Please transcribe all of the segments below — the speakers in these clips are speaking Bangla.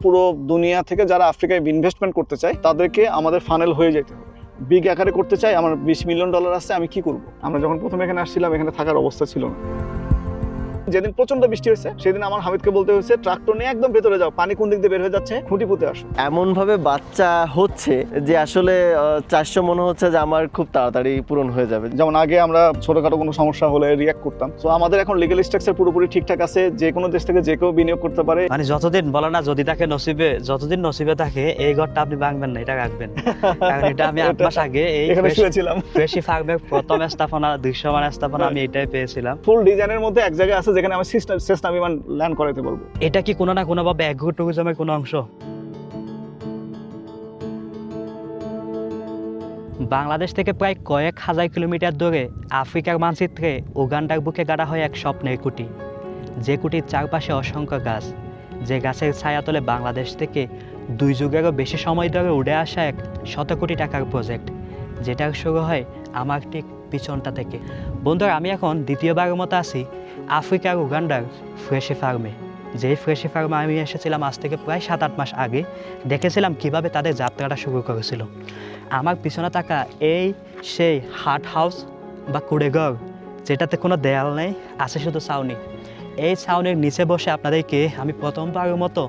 পুরো দুনিয়া থেকে যারা আফ্রিকায় ইনভেস্টমেন্ট করতে চায় তাদেরকে আমাদের ফানেল হয়ে যেতে হবে। বিগ আকারে করতে চাই, আমার $20 মিলিয়ন আছে, আমি কি করব? আমরা যখন প্রথমে এখানে আসছিলাম এখানে থাকার অবস্থা ছিল না। যেদিন প্রচন্ড বৃষ্টি হয়েছে সেদিন আমার হামিদকে বলতে হয়েছে ট্রাক্টর নিয়ে একদম ভেতরে যাও, পানি কোন দিক দিয়ে বের হয়ে যাচ্ছে, খুঁটি পুঁতে আসো। এমন ভাবে বাচ্চা হচ্ছে যে আসলে 400 মনে হচ্ছে যে আমার খুব তাড়াতাড়ি পূরণ হয়ে যাবে। যেমন আগে আমরা ছোটখাটো কোনো সমস্যা হলে রিয়াক্ট করতাম, তো আমাদের এখন লিগ্যাল স্ট্রাকচার পুরোপুরি ঠিকঠাক আছে, যে কোনো দেশ থেকে যে কেউ বিনিয়োগ করতে পারে। মানে যতদিন বলে না, যদি তাকে নসিবে, যতদিন নসিবে থাকে এই ঘরটা আপনি ভাঙবেন না, এটা রাখবেন। কারণ এটা আমি 8 মাস আগে এই এখানে শুয়েছিলাম। ফ্রেশি ফার্মের প্রথম স্থাপনা 200 মান স্থাপনা আমি এটাই পেয়েছিলাম। ফুল ডিজাইনের মধ্যে এক জায়গায় আছে যেখানে আমি সেসনা বিমান ল্যান্ড করাতে পারবো। এটা কি কোনো না কোনো ভাবে অ্যাগ্রো ট্যুরিজমের কোনো অংশ? বাংলাদেশ থেকে প্রায় কয়েক হাজার কিলোমিটার দূরে আফ্রিকার মানচিত্রে উগান্ডার বুকে গাড়া হয় এক স্বপ্নের কুটি, যে কুটির চারপাশে অসংখ্য গাছ, যে গাছের ছায়াতলে বাংলাদেশ থেকে 2 যুগেরও বেশি সময় ধরে উড়ে আসা এক 100 কোটি টাকার প্রজেক্ট, যেটার শুরু হয় আমার ঠিক পিছনটা থেকে। বন্ধুরা, আমি এখন দ্বিতীয়বারের মতো আছি আফ্রিকার উগান্ডার ফ্রেশি ফার্মে। যেই ফ্রেশি ফার্মে আমি এসেছিলাম আজ থেকে প্রায় 7-8 মাস আগে, দেখেছিলাম কিভাবে তাদের যাত্রাটা শুরু করেছিল। আমার পিছনে থাকা এই সেই হাট হাউস বা কুড়েঘর, যেটাতে কোনো দেয়াল নেই, আছে শুধু ছাউনি। এই ছাউনির নিচে বসে আপনাদেরকে আমি প্রথমবারের মতো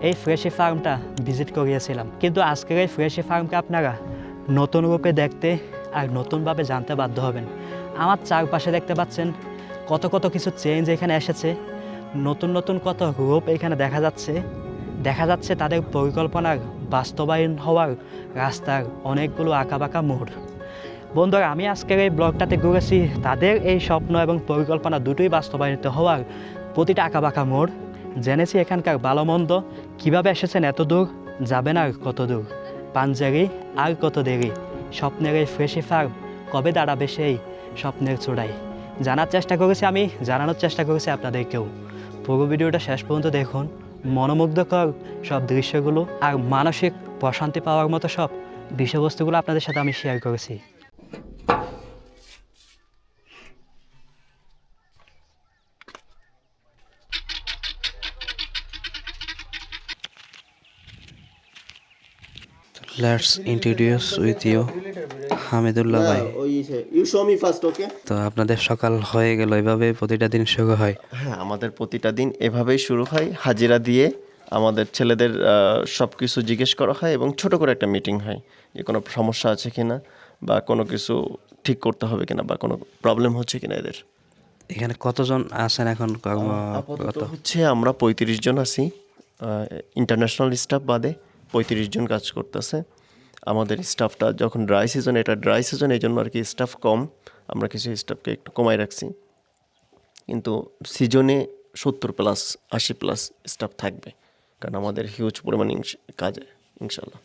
এই ফ্রেশি ফার্মটা ভিজিট করিয়েছিলাম। কিন্তু আজকের এই ফ্রেশি ফার্মকে আপনারা নতুন রূপে দেখতে আর নতুনভাবে জানতে বাধ্য হবেন। আমার চারপাশে দেখতে পাচ্ছেন কত কত কিছু চেঞ্জ এখানে এসেছে, নতুন নতুন কত রূপ এখানে দেখা যাচ্ছে তাদের পরিকল্পনার বাস্তবায়ন হওয়ার রাস্তার অনেকগুলো আঁকাবাঁকা মোড়। বন্ধুরা, আমি আজকের এই ব্লগটাতে ঘুরেছি তাদের এই স্বপ্ন এবং পরিকল্পনা দুটোই বাস্তবায়িত হওয়ার প্রতিটা আঁকাবাঁকা মোড়। জেনেছি এখানকার ভালো মন্দ, কীভাবে এসেছেন এত দূর, যাবেন আর কত দূর, পাঞ্জারি আর কত দেরি, স্বপ্নের এই ফ্রেশি ফার্ম কবে দাঁড়াবে সেই স্বপ্নের চূড়ায়। জানার চেষ্টা করেছি আমি, জানানোর চেষ্টা করেছি আপনাদেরকেও। পুরো ভিডিওটা শেষ পর্যন্ত দেখুন। মনোমুগ্ধকর সব দৃশ্যগুলো আর মানসিক প্রশান্তি পাওয়ার মতো সব বিষয়বস্তুগুলো আপনাদের সাথে আমি শেয়ার করেছি। Let's introduce with you Hamidullah ভাই। ইউ শো মি ফার্স্ট, ওকে? তো আপনাদের সকাল হয়ে গেল, এভাবে প্রতিটা দিন শুরু হয়? হ্যাঁ, আমাদের প্রতিটা দিন এভাবেই শুরু হয়। হাজিরা দিয়ে আমাদের ছেলেদের সব কিছু জিজ্ঞেস করা হয় এবং ছোট করে একটা মিটিং হয় যে কোনো সমস্যা আছে কিনা বা কোনো কিছু ঠিক করতে হবে কিনা বা কোনো প্রবলেম হচ্ছে কিনা এদের। এখানে কতজন আছেন এখন আপাতত হচ্ছে আমরা 35 জন আছি, ইন্টারন্যাশনাল স্টাফ বাদে 35 জন কাজ করতেছে। আমাদের স্টাফটা যখন ড্রাই সিজন, এটা ড্রাই সিজন, এই জন্য আর কি স্টাফ কম, আমরা কিছু স্টাফকে একটু কমাই রাখছি। কিন্তু সিজনে 70+ 80+ স্টাফ থাকবে, কারণ আমাদের হিউজ পরিমাণ কাজে ইনশাল্লাহ।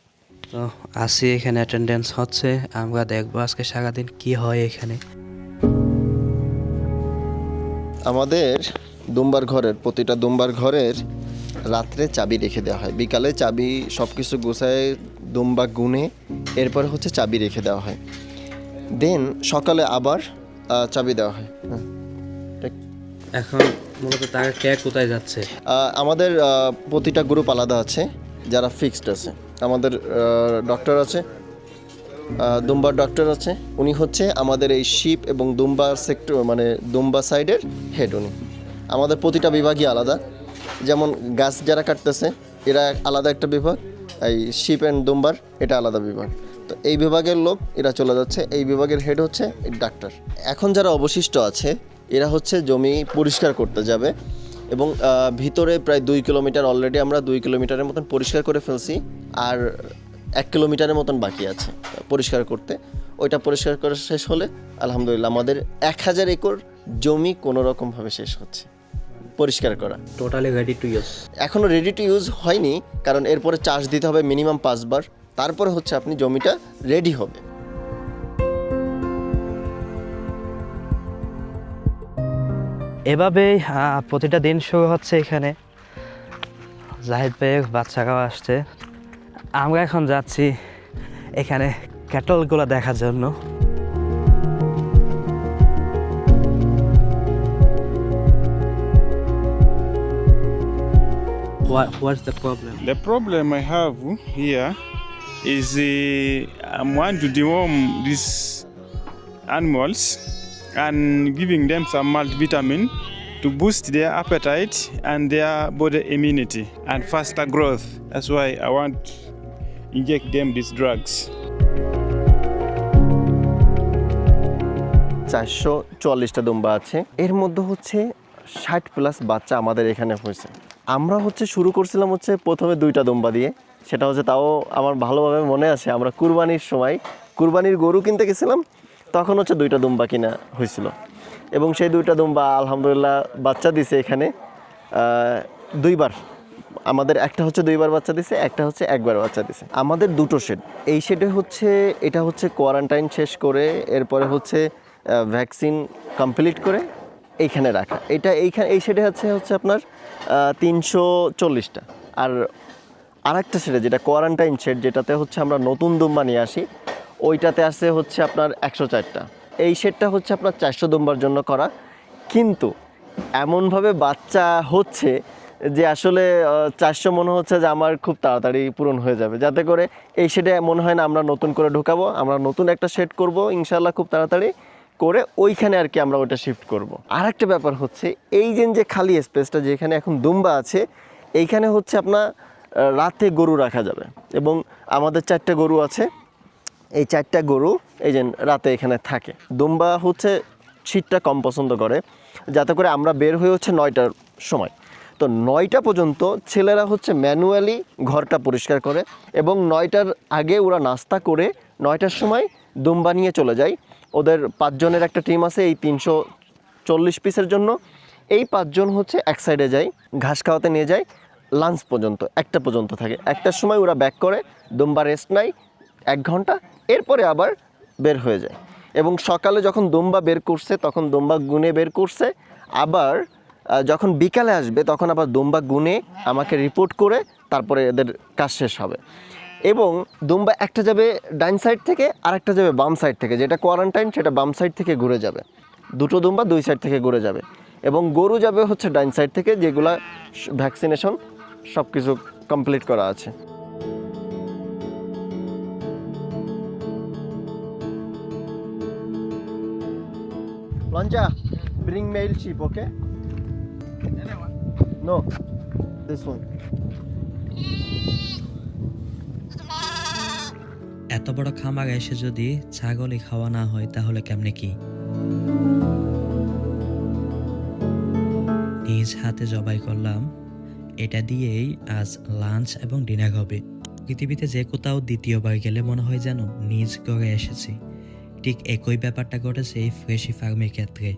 তো আসি, এখানে অ্যাটেন্ডেন্স হচ্ছে, আমরা দেখবো আজকে সারাদিন কি হয় এখানে। আমাদের দুম্বার ঘরের, প্রতিটা দুম্বার ঘরের রাত্রে চাবি রেখে দেওয়া হয়, বিকালে চাবি সব কিছু গুছায় দুম্বা গুনে এরপরে হচ্ছে চাবি রেখে দেওয়া হয়, দেন সকালে আবার চাবি দেওয়া হয়। হ্যাঁ, এখন মূলত তারা কে কোথায় যাচ্ছে? আমাদের প্রতিটা গ্রুপ আলাদা আছে, যারা ফিক্সড আছে। আমাদের ডক্টর আছে, দুম্বার ডক্টর আছে, উনি হচ্ছে আমাদের এই শিপ এবং দুম্বা সেক্টর, মানে দুম্বা সাইডের হেড উনি। আমাদের প্রতিটা বিভাগই আলাদা, যেমন গাছ যারা কাটতেছে এরা আলাদা একটা বিভাগ, এই শিপ অ্যান্ড দুম্বার এটা আলাদা বিভাগ। তো এই বিভাগের লোক এরা চলে যাচ্ছে, এই বিভাগের হেড হচ্ছে ডাক্তার। এখন যারা অবশিষ্ট আছে এরা হচ্ছে জমি পরিষ্কার করতে যাবে এবং ভিতরে প্রায় 2 কিলোমিটার অলরেডি আমরা 2 কিলোমিটারের মতন পরিষ্কার করে ফেলছি, আর 1 কিলোমিটারের মতন বাকি আছে পরিষ্কার করতে। ওইটা পরিষ্কার করে শেষ হলে আলহামদুলিল্লাহ আমাদের 1000 একর জমি কোনো রকমভাবে শেষ হচ্ছে পরিষ্কার করা। Totally ready to use? এখনও রেডি টু ইউজ হয়নি, কারণ এরপরে চার্জ দিতে হবে মিনিমাম 5 বার, তারপরে হচ্ছে আপনি জমিটা রেডি হবে। এভাবেই প্রতিটা দিন শুরু হচ্ছে এখানে। জাহিদ ভাইয়ের বাচ্চারাও আসছে। আমরা এখন যাচ্ছি এখানে ক্যাটলগুলো দেখার জন্য। What's the problem? The problem I have here is I'm want to deworm these animals and giving them some multivitamin to boost their appetite and their body immunity and faster growth. That's why I want to inject them these drugs. 444টা দুম্বা আছে, এর মধ্যে হচ্ছে 60+ বাচ্চা আমাদের এখানে হয়েছে। আমরা হচ্ছে শুরু করছিলাম হচ্ছে প্রথমে 2টা দুম্বা দিয়ে, সেটা হচ্ছে তাও আমার ভালোভাবে মনে আছে, আমরা কুরবানির সময় কুরবানির গরু কিনতে গেছিলাম, তখন হচ্ছে 2টা দুম্বা কিনা হয়েছিল এবং সেই 2টা দুম্বা আলহামদুলিল্লাহ বাচ্চা দিছে এখানে 2বার। আমাদের একটা হচ্ছে 2বার বাচ্চা দিছে, একটা হচ্ছে 1বার বাচ্চা দিছে। আমাদের 2টো শেড, এই শেডে হচ্ছে এটা হচ্ছে কোয়ারেন্টাইন শেষ করে এরপরে হচ্ছে ভ্যাকসিন কমপ্লিট করে এইখানে রাখা। এই শেডে হচ্ছে আপনার 340টা। আর আরেকটা শেডে যেটা কোয়ারেন্টাইন শেড, যেটাতে হচ্ছে আমরা নতুন দুম্বা নিয়ে আসি, ওইটাতে আছে হচ্ছে আপনার 104টা। এই শেডটা হচ্ছে আপনার 400 দুম্বার জন্য করা, কিন্তু এমনভাবে বাচ্চা হচ্ছে যে আসলে 400 মনে হচ্ছে যে আমার খুব তাড়াতাড়ি পূরণ হয়ে যাবে, যাতে করে এই শেডে মনে হয় না আমরা নতুন করে ঢোকাবো, আমরা নতুন একটা শেড করব ইনশাল্লাহ খুব তাড়াতাড়ি করে, ওইখানে আর কি আমরা ওটা শিফট করব। আর একটা ব্যাপার হচ্ছে এই যে খালি স্পেসটা যেখানে এখন দুম্বা আছে, এইখানে হচ্ছে আপনার রাতে গরু রাখা যাবে এবং আমাদের 4টা গরু আছে। এই 4টা গরু এই যে রাতে এখানে থাকে। দুম্বা হচ্ছে শীতটা কম পছন্দ করে, যাতে করে আমরা বের হয়ে হচ্ছে 9টার সময়। তো 9টা পর্যন্ত ছেলেরা হচ্ছে ম্যানুয়ালি ঘরটা পরিষ্কার করে এবং 9টার আগে ওরা নাস্তা করে 9টার সময় দুম্বা নিয়ে চলে যায়। ওদের 5 জনের একটা টিম আছে এই 340 পিসের জন্য। এই 5 জন হচ্ছে এক সাইডে যায়, ঘাস খাওয়াতে নিয়ে যায়, লাঞ্চ পর্যন্ত 1টা পর্যন্ত থাকে। 1টার সময় ওরা ব্যাক করে, দুম্বা রেস্ট নেয় 1 ঘন্টা, এরপরে আবার বের হয়ে যায়। এবং সকালে যখন দুম্বা বের করছে তখন দুম্বা গুনে বের করছে, আবার যখন বিকালে আসবে তখন আবার দুম্বা গুনে আমাকে রিপোর্ট করে তারপরে এদের কাজ শেষ হবে। এবং দুম্বা একটা যাবে ডাইন সাইড থেকে আর একটা যাবে বাম সাইড থেকে, যেটা কোয়ারেন্টাইন সেটা বাম সাইড থেকে ঘুরে যাবে। 2টো দুম্বা 2 সাইড থেকে ঘুরে যাবে এবং গরু যাবে হচ্ছে ডাইন সাইড থেকে, যেগুলা ভ্যাকসিনেশন সব কিছু কমপ্লিট করা আছে। Lancha, bring male sheep, okay? No, this one. এত বড় খামার এসে যদি ছাগলই খাওয়া না হয় তাহলে কেমনে কি? নিজ হাতে জবাই করলাম, এটা দিয়েই আজ লাঞ্চ এবং ডিনার হবে। পৃথিবীতে যে কোথাও দ্বিতীয়বার গেলে মনে হয় যেন নিজ ঘরে এসেছি। ঠিক একই ব্যাপারটা ঘটেছে এই ফ্রেশি ফার্মের ক্ষেত্রে।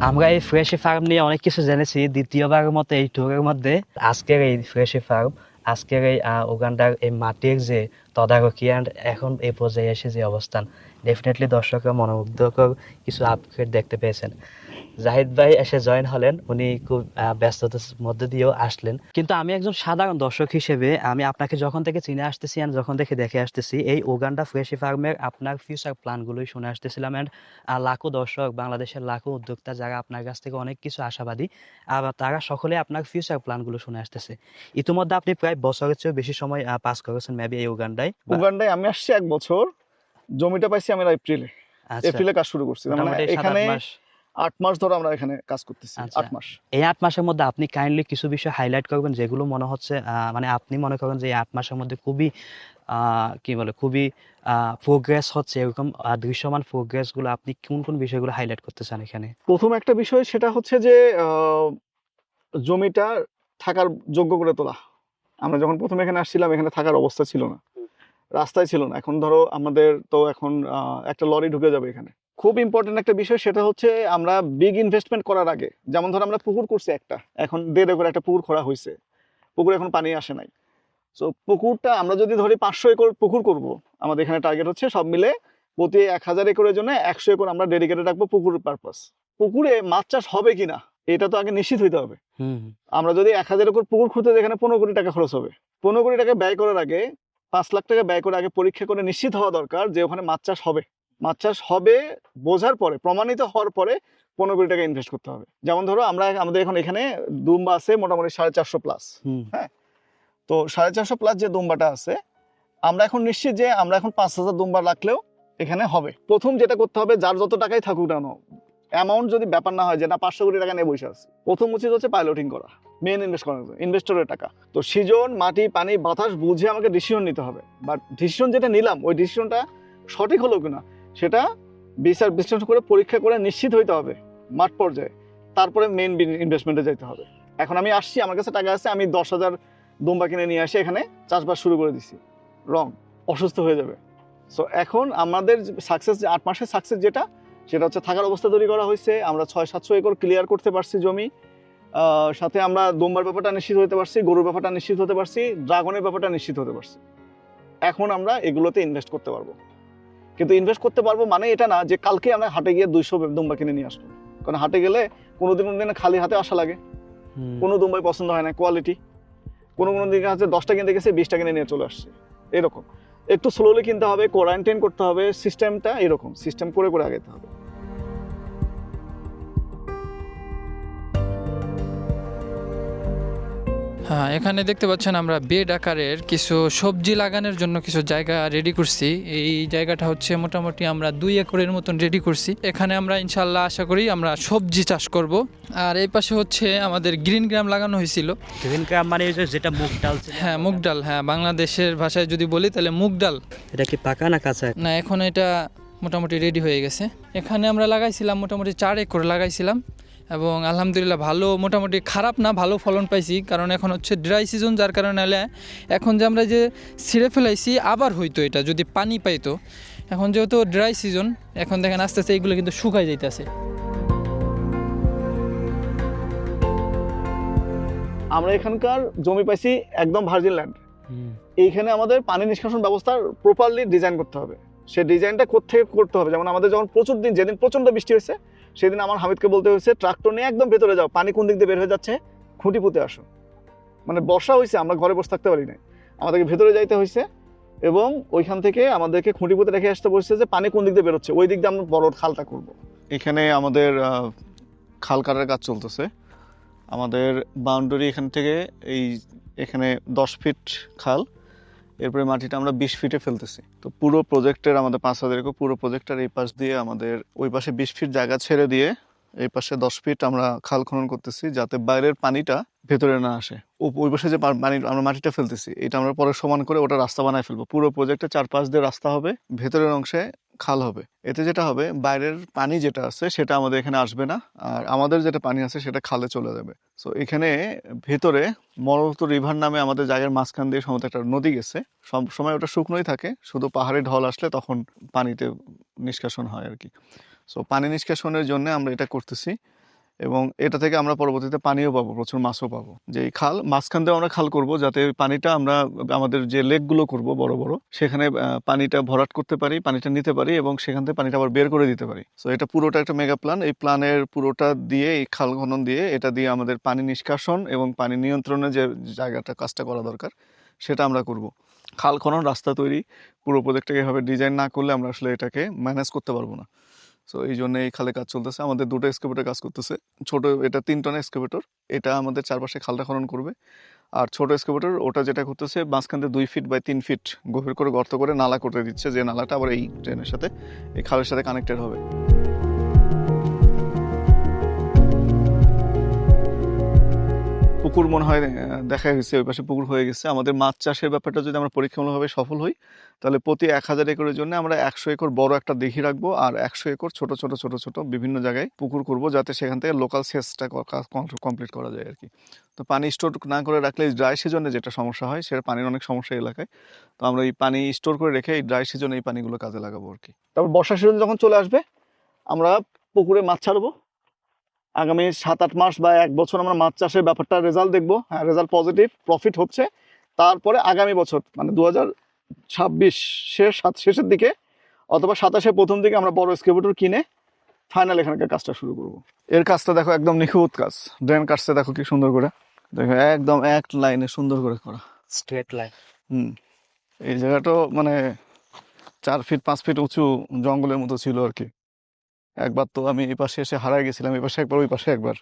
আমরা এই ফ্রেশি ফার্ম নিয়ে অনেক কিছু জেনেছি দ্বিতীয়বারের মতো এই ট্যুরের মধ্যে। আজকের এই ফ্রেশি ফার্ম, আজকের এই উগান্ডার এই মাটির যে তদারকি অ্যান্ড এখন এই পর্যায়ে এসে যে অবস্থান, ডেফিনেটলি দর্শকরা মনোমুগ্ধকর কিছু আপগ্রেড দেখতে পেয়েছেন। জাহিদ ভাই এসে জয়েন হলেন, উনি খুব ব্যস্ততার মধ্যে দিয়েও আসলেন। কিন্তু আমি একজন সাধারণ দর্শক হিসেবে আমি আপনাকে যখন থেকে চিনে আসতেছি আর যখন থেকে দেখে আসতেছি এই উগান্ডা ফ্রেশি ফার্মের আপনার ফিউচার প্ল্যানগুলোই শুনে আসতেছিলাম। অ্যান্ড লাখো দর্শক, বাংলাদেশের লাখো উদ্যোক্তা যারা আপনার কাছ থেকে অনেক কিছু আশাবাদী, আবার তারা সকলে আপনার ফিউচার প্ল্যানগুলো শুনে আসতেছে। ইতিমধ্যে আপনি প্রায় বছরের চেয়েও বেশি সময় পাস করেছেন মেবি এই উগান্ডায়। আমি আসছি 1 বছর, জমিটা পাইছি আমরা এপ্রিলে কাজ শুরু করছি। মানে এখানে 8 মাস ধরে আমরা এখানে কাজ করতেছি। 8 মাস। এই 8 মাসের মধ্যে আপনি কাইন্ডলি কিছু বিষয় হাইলাইট করবেন যেগুলো মনে হচ্ছে মানে আপনি মনে করেন যে এই 8 মাসের মধ্যে খুবই খুবই প্রোগ্রেস হচ্ছে, এরকম দৃশ্যমান প্রোগ্রেস গুলো আপনি কোন কোন বিষয়গুলো হাইলাইট করতে চান এখানে? প্রথম একটা বিষয় সেটা হচ্ছে যে জমিটা থাকার যোগ্য করে তোলা। আমরা যখন প্রথম এখানে আসছিলাম এখানে থাকার অবস্থা ছিল না, রাস্তায় ছিল না। এখন ধরো আমাদের তো এখন একটা লরি ঢুকে যাবে এখানে। খুব ইম্পর্টেন্ট একটা বিষয় সেটা হচ্ছে আমরা বিগ ইনভেস্টমেন্ট করার আগে, যেমন ধরো আমরা পুকুর করছি একটা, এখন 1.5 একর একটা পুকুর খোঁড়া হয়েছে, পুকুরে এখন পানি আসে নাই। সো পুকুরটা আমরা যদি ধরি 500 একর পুকুর করব, আমাদের এখানে টার্গেট হচ্ছে সব মিলে প্রতি 1000 একরের জন্য 100 একর আমরা ডেডিকেটেড রাখবো পুকুরের পারপাস। পুকুরে মাছ চাষ হবে কিনা এটা তো আগে নিশ্চিত হইতে হবে। আমরা যদি 1000 একর পুকুর খুঁড়তে যেখানে 15 কোটি টাকা খরচ হবে, 15 কোটি টাকা ব্যয় করার আগে 5 লাখ টাকা ব্যয় করে আগে পরীক্ষা করে নিশ্চিত হওয়া দরকার যে ওখানে মাছ চাষ হবে। মাছ চাষ হবে বোঝার পরে, প্রমাণিত হওয়ার পরে 15 কোটি টাকা ইনভেস্ট করতে হবে। যেমন ধরো আমাদের এখন এখানে দুম্বা আছে মোটামুটি 450 প্লাস। হ্যাঁ, তো 450 প্লাস যে দুম্বাটা আছে, আমরা এখন নিশ্চিত যে আমরা এখন 5000 দুম্বা রাখলেও এখানে হবে। প্রথম যেটা করতে হবে, যার যত টাকাই থাকুক না, অ্যামাউন্ট যদি ব্যাপার না হয় যে না 500 কোটি টাকা নিয়ে বসে আছে, প্রথম উচিত হচ্ছে পাইলটিং করা, মেন ইনভেস্ট করা, ইনভেস্টরের টাকা। তো সিজন, মাটি, পানি, বাতাস বুঝে আমাকে ডিসিশন নিতে হবে। বাট ডিসিশন যেটা নিলাম, ওই ডিসিশনটা সঠিক হলো কিনা সেটা বিচার বিশ্লেষণ করে পরীক্ষা করে নিশ্চিত হইতে হবে মাঠ পর্যায়ে, তারপরে মেন ইনভেস্টমেন্টে যেতে হবে। এখন আমি আসছি, আমার কাছে টাকা আছে, আমি 10,000 দুম্বা কিনে নিয়ে আসি, এখানে চাষবাস শুরু করে দিছি, রং অসুস্থ হয়ে যাবে। সো এখন আমাদের সাকসেস, 8 মাসের সাকসেস যেটা, সেটা হচ্ছে থাকার অবস্থা তৈরি করা হয়েছে। আমরা 600-700 একর ক্লিয়ার করতে পারছি জমি, সাথে আমরা দুম্বার ব্যাপারটা নিশ্চিত হতে পারছি, গরুর ব্যাপারটা নিশ্চিত হতে পারছি, ড্রাগনের ব্যাপারটা নিশ্চিত হতে পারছি। এখন আমরা এগুলোতে ইনভেস্ট করতে পারবো। কিন্তু ইনভেস্ট করতে পারবো মানে এটা না যে কালকে আমরা হাটে গিয়ে 200 দুম্বা কিনে নিয়ে আসবো। কারণ হাটে গেলে কোনোদিন খালি হাতে আসা লাগে, কোনো দুম্বাই পছন্দ হয় না, কোয়ালিটি। কোনো দিন আছে 10টা কিনতে গেছে 20টা কিনে নিয়ে চলে আসছে, এরকম। একটু স্লোলি কিনতে হবে, কোয়ারেন্টাইন করতে হবে, সিস্টেমটা এরকম সিস্টেম করে করে আগাতে হবে। হ্যাঁ, এখানে দেখতে পাচ্ছেন আমরা বেড আকারের কিছু সবজি লাগানোর জন্য কিছু জায়গা রেডি করছি। এই জায়গাটা হচ্ছে মোটামুটি আমরা 2 একরের মতন রেডি করছি। এখানে আমরা ইনশাল্লাহ আশা করি আমরা সবজি চাষ করব। আর এই পাশে হচ্ছে আমাদের গ্রিন গ্রাম লাগানো হয়েছিল। গ্রিন গ্রাম মানে যেটা মুগ ডাল? হ্যাঁ, মুগ ডাল। হ্যাঁ, বাংলাদেশের ভাষায় যদি বলি তাহলে মুগ ডাল। এটা কি পাকা না কাঁচা? না, এখন এটা মোটামুটি রেডি হয়ে গেছে। এখানে আমরা লাগাইছিলাম মোটামুটি 4 একর লাগাইছিলাম, এবং আলহামদুলিল্লাহ ভালো, মোটামুটি খারাপ না, ভালো ফলন পাইছি। কারণ এখন হচ্ছে ড্রাই সিজন, যার কারণে এখন যে আমরা যে ছিঁড়ে ফেলাইছি আবার হইতো এটা যদি পানি পাইতো। এখন যেহেতু ড্রাই সিজন, এখন দেখেন আস্তে আস্তে এইগুলো কিন্তু শুকাই যাইতেছে। আমরা এখানকার জমি পাইছি একদম ভার্জিন ল্যান্ড। এইখানে আমাদের পানি নিষ্কাশন ব্যবস্থা প্রপারলি ডিজাইন করতে হবে। সেই ডিজাইনটা কোত্থেকে করতে হবে, যেমন আমাদের যখন যেদিন প্রচণ্ড বৃষ্টি হয়েছে, সেদিন আমার হামিদকে বলতে হয়েছে ট্রাক্টর নিয়ে একদম ভেতরে যাও, পানি কোন দিক দিয়ে বের হয়ে যাচ্ছে খুঁটি পুঁতে আসো। মানে বর্ষা হয়েছে, আমরা ঘরে বসে থাকতে পারি না, আমাদেরকে ভেতরে যাইতে হয়েছে, এবং ওইখান থেকে আমাদেরকে খুঁটি পুঁতে রেখে আসতে বলছে যে পানি কোন দিক দিয়ে বেরোচ্ছে, ওই দিক দিয়ে আমরা বড় খালটা করব। এখানে আমাদের খাল কাটার কাজ চলতেছে। আমাদের বাউন্ডারি এখান থেকে এখানে 10 ফিট খাল, এরপরে মাটিটা আমরা 20 ফিটে ফেলতেছি। তো পুরো প্রজেক্টের আমাদের 5000 একর পুরো প্রজেক্টের এই পাশ দিয়ে আমাদের ওই পাশে 20 ফিট জায়গা ছেড়ে দিয়ে এই পাশে 10 ফিট আমরা খাল খনন করতেছি, যাতে বাইরের পানিটা ভেতরে না আসে। ওই পাশে যে পানি আমরা মাটিটা ফেলতেছি, এটা আমরা পরে সমান করে ওটা রাস্তা বানায় ফেলবো। পুরো প্রজেক্টে 4 পাশ দিয়ে রাস্তা হবে, ভেতরের অংশে খাল হবে। এতে যেটা হবে, বাইরের পানি যেটা আছে সেটা আমাদের এখানে আসবে না, আর আমাদের যেটা পানি আছে সেটা খালে চলে যাবে। সো এখানে ভেতরে মরত রিভার নামে আমাদের জায়গার মাঝখান দিয়ে সম্ভবত একটা নদী গেছে, সব সময় ওটা শুকনোই থাকে, শুধু পাহাড়ি ঢল আসলে তখন পানিতে নিষ্কাশন হয় আর কি। সো পানি নিষ্কাশনের জন্য আমরা এটা করতেছি, এবং এটা থেকে আমরা পরবর্তীতে পানিও পাবো, প্রচুর মাছও পাবো। যে এই খাল মাঝখান দিয়ে আমরা খাল করব, যাতে ওই পানিটা আমরা আমাদের যে লেকগুলো করব বড় বড়, সেখানে পানিটা ভরাট করতে পারি, পানিটা নিতে পারি, এবং সেখান থেকে পানিটা আবার বের করে দিতে পারি। সো এটা পুরোটা একটা মেগা প্ল্যান। এই প্ল্যানের পুরোটা দিয়ে, এই খাল খনন দিয়ে, এটা দিয়ে আমাদের পানি নিষ্কাশন এবং পানি নিয়ন্ত্রণের যে জায়গাটা কাজটা করা দরকার সেটা আমরা করব। খাল খনন, রাস্তা তৈরি, পুরো প্রজেক্টটাকে এভাবে ডিজাইন না করলে আমরা আসলে এটাকে ম্যানেজ করতে পারবো না। সো এই জন্য এই খালে কাজ চলতেছে। আমাদের 2টো এক্সকেভেটর কাজ করতেছে। ছোট, এটা 3 টন এক্সকেভেটর, এটা আমাদের চারপাশে খালটা খনন করবে। আর ছোট এক্সকেভেটর ওটা যেটা করতেছে, মাঝখান থেকে 2 ফিট বাই 3 ফিট গভীর করে গর্ত করে নালা করে দিচ্ছে, যে নালাটা আবার এই ট্রেনের সাথে, এই খালের সাথে কানেক্টেড হবে। পুকুর মনে হয় দেখা হয়েছে, ওই পাশে পুকুর হয়ে গেছে। আমাদের মাছ চাষের ব্যাপারটা যদি আমরা পরীক্ষামূলকভাবে সফল হই, তাহলে প্রতি 1000 একরের জন্য আমরা 100 একর বড় একটা দিঘি রাখবো, আর 100 একর ছোট ছোট ছোট ছোট বিভিন্ন জায়গায় পুকুর করব, যাতে সেখান থেকে লোকাল সেচটা কমপ্লিট করা যায় আর কি। তো পানি স্টোর না করে রাখলে ড্রাই সিজনে যেটা সমস্যা হয়, সেটা পানির অনেক সমস্যা এলাকায়। তো আমরা এই পানি স্টোর করে রেখে এই ড্রাই সিজনে এই পানিগুলো কাজে লাগাবো আর কি। তারপর বর্ষা সিজন যখন চলে আসবে, আমরা পুকুরে মাছ ছাড়বো। আগামী 7-8 মাস বা 1 বছর আমরা মাছ চাষের ব্যাপারটা রেজাল্ট দেখবো। হ্যাঁ, রেজাল্ট পজিটিভ, প্রফিট হচ্ছে। তারপরে আগামী বছর মানে 2026 শেষের দিকে অথবা 27-এর প্রথম দিকে আমরা বড় এক্সকেভেটর কিনে ফাইনাল এখানকার কাজটা শুরু করব। এর কাজটা দেখো, একদম নিখুঁত কাজ। ড্রেন কাটছে দেখো কি সুন্দর করে, দেখো একদম এক লাইনে সুন্দর করে করা, স্ট্রেট লাইন। এই জায়গাটা মানে 4 ফিট 5 ফিট উঁচু জঙ্গলের মতো ছিল আর কি। একবার তো আমি এই পাশে এসে হারায় গেছিলাম, এই পাশে একবার ওই পাশে একবার।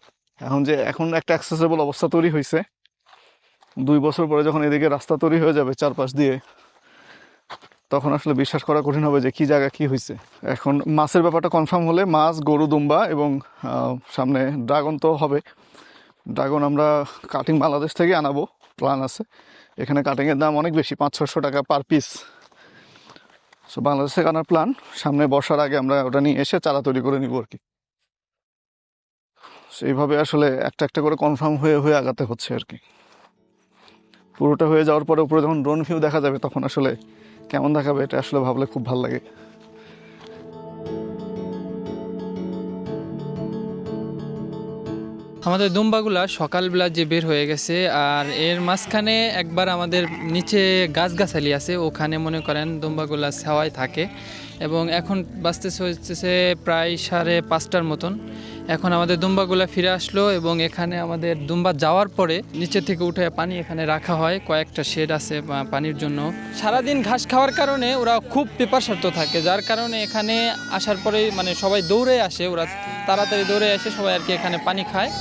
এখন একটা অ্যাক্সেসেবল অবস্থা তৈরি হয়েছে, 2 বছর পরে যখন এদিকে রাস্তা তৈরি হয়ে যাবে চারপাশ দিয়ে, তখন আসলে বিশ্বাস করা কঠিন হবে যে কি জায়গা কি হয়েছে। এখন মাছের ব্যাপারটা কনফার্ম হলে মাছ, গরু, দুম্বা এবং সামনে ড্রাগন তো হবে। ড্রাগন আমরা কাটিং বাংলাদেশ থেকে আনাবো, প্ল্যান আছে। এখানে কাটিংয়ের দাম অনেক বেশি, 500-600 টাকা পার পিস। সো বাংলাদেশ থেকে আনার প্ল্যান, সামনে বর্ষার আগে আমরা ওটা নিয়ে এসে চারা তৈরি করে নিব আর কি। সেইভাবে আসলে একটা একটা করে কনফার্ম হয়ে হয়ে আগাতে হচ্ছে আর কি। পুরোটা হয়ে যাওয়ার পরে উপরে যখন ড্রোন ভিউ দেখা যাবে তখন আসলে কেমন দেখাবে এটা আসলে ভাবলে খুব ভালো লাগে। আমাদের দুম্বাগুলা সকালবেলা যে বের হয়ে গেছে, আর এর মাঝখানে একবার আমাদের নিচে গাছগাছালি আছে, ওখানে মনে করেন দুম্বাগুলা ছাওয়ায় থাকে। এবং এখন বাঁচতেছে হচ্ছে প্রায় 5:30টার মতন। এখন আমাদের দুম্বাগুলা ফিরে আসলো এবং এখানে আমাদের দুম্বা যাওয়ার পরে নিচে থেকে উঠে পানি এখানে রাখা হয়, কয়েকটা শেড আছে পানির জন্য। সারাদিন ঘাস খাওয়ার কারণে ওরা খুব পেপারসার্থ থাকে, যার কারণে এখানে আসার পরে মানে সবাই দৌড়ে আসে, ওরা তাড়াতাড়ি দৌড়ে আসে সবাই আর কি এখানে পানি খায়।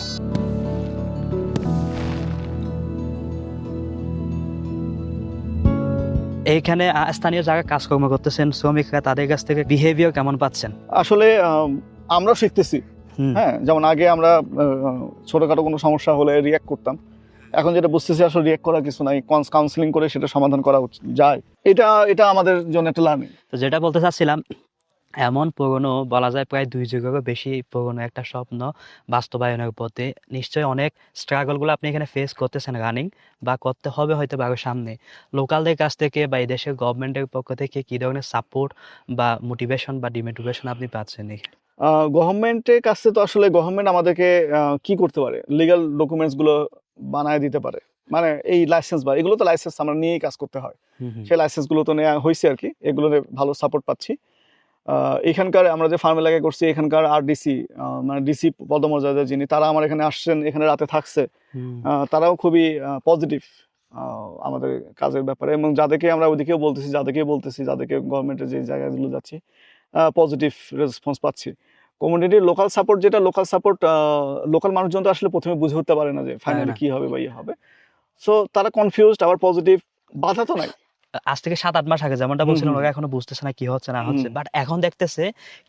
এইখানে স্থানীয় জায়গায় কাজকর্ম করতেছেন শ্রমিকরা, তাদের কাছ থেকে বিহেভিয়ার কেমন পাচ্ছেন? আসলে আমরাও শিখতেছি। হুম। হ্যাঁ, যেমন আগে আমরা ছোটখাটো কোনো সমস্যা হলে রিয়াক্ট করতাম, এখন যেটা বুঝতেছি আসলে রিয়াক্ট করার কিছু নাই, কাউন্সিলিং করে সেটা সমাধান করা যায়। এটা আমাদের জন্য একটা লার্নিং। তো যেটা বলতে চাচ্ছিলাম, এমন পুরনো বলা যায় প্রায় 2 যুগেরও বেশি পুরনো একটা স্বপ্ন বাস্তবায়নের পথে নিশ্চয়ই অনেক স্ট্রাগলগুলো আপনি এখানে ফেস করতেছেন রানিং, বা করতে হবে হয়তো আরো সামনে। লোকালদের কাছ থেকে বা এই দেশের গভর্নমেন্টের পক্ষ থেকে কী ধরনের সাপোর্ট বা মোটিভেশন বা ডিমোটিভেশন আপনি পাচ্ছেন? গভর্নমেন্টের কাছে তো আসলে গভর্নমেন্ট আমাদেরকে কি করতে পারে, লিগ্যাল ডকুমেন্টস গুলো বানায় দিতে পারে। মানে এই লাইসেন্স বা এগুলো তো লাইসেন্স আমরা নিয়েই কাজ করতে হয়, সেই লাইসেন্স গুলো তো নেওয়া হয়েছে আর কি, এগুলোর ভালো সাপোর্ট পাচ্ছি। এখানকার আমরা যে ফার্ম এলাকায় করছি, এখানকার আরডিসি মানে ডিসি পদমর্যাদার যিনি, তারা আমার এখানে আসছেন, এখানে রাতে থাকছে, তারাও খুবই পজিটিভ আমাদের কাজের ব্যাপারে। এবং যাদেরকে আমরা ওদিকেও বলতেছি, যাদেরকে গভর্নমেন্টের যে জায়গাগুলো যাচ্ছি, পজিটিভ রেসপন্স পাচ্ছি। কমিউনিটির লোকাল সাপোর্ট, লোকাল মানুষজন তো আসলে প্রথমে বুঝে উঠতে পারে না যে ফাইনালি কি হবে বা ইয়ে হবে। সো তারা কনফিউজড, আবার পজিটিভ, বাধা তো নাই। আজ থেকে 7-8 মাস আগে যেমনটা বলছিলেন, ওরা এখনো বুঝতেছে না কি হচ্ছে না হচ্ছে, বাট এখন দেখতেছে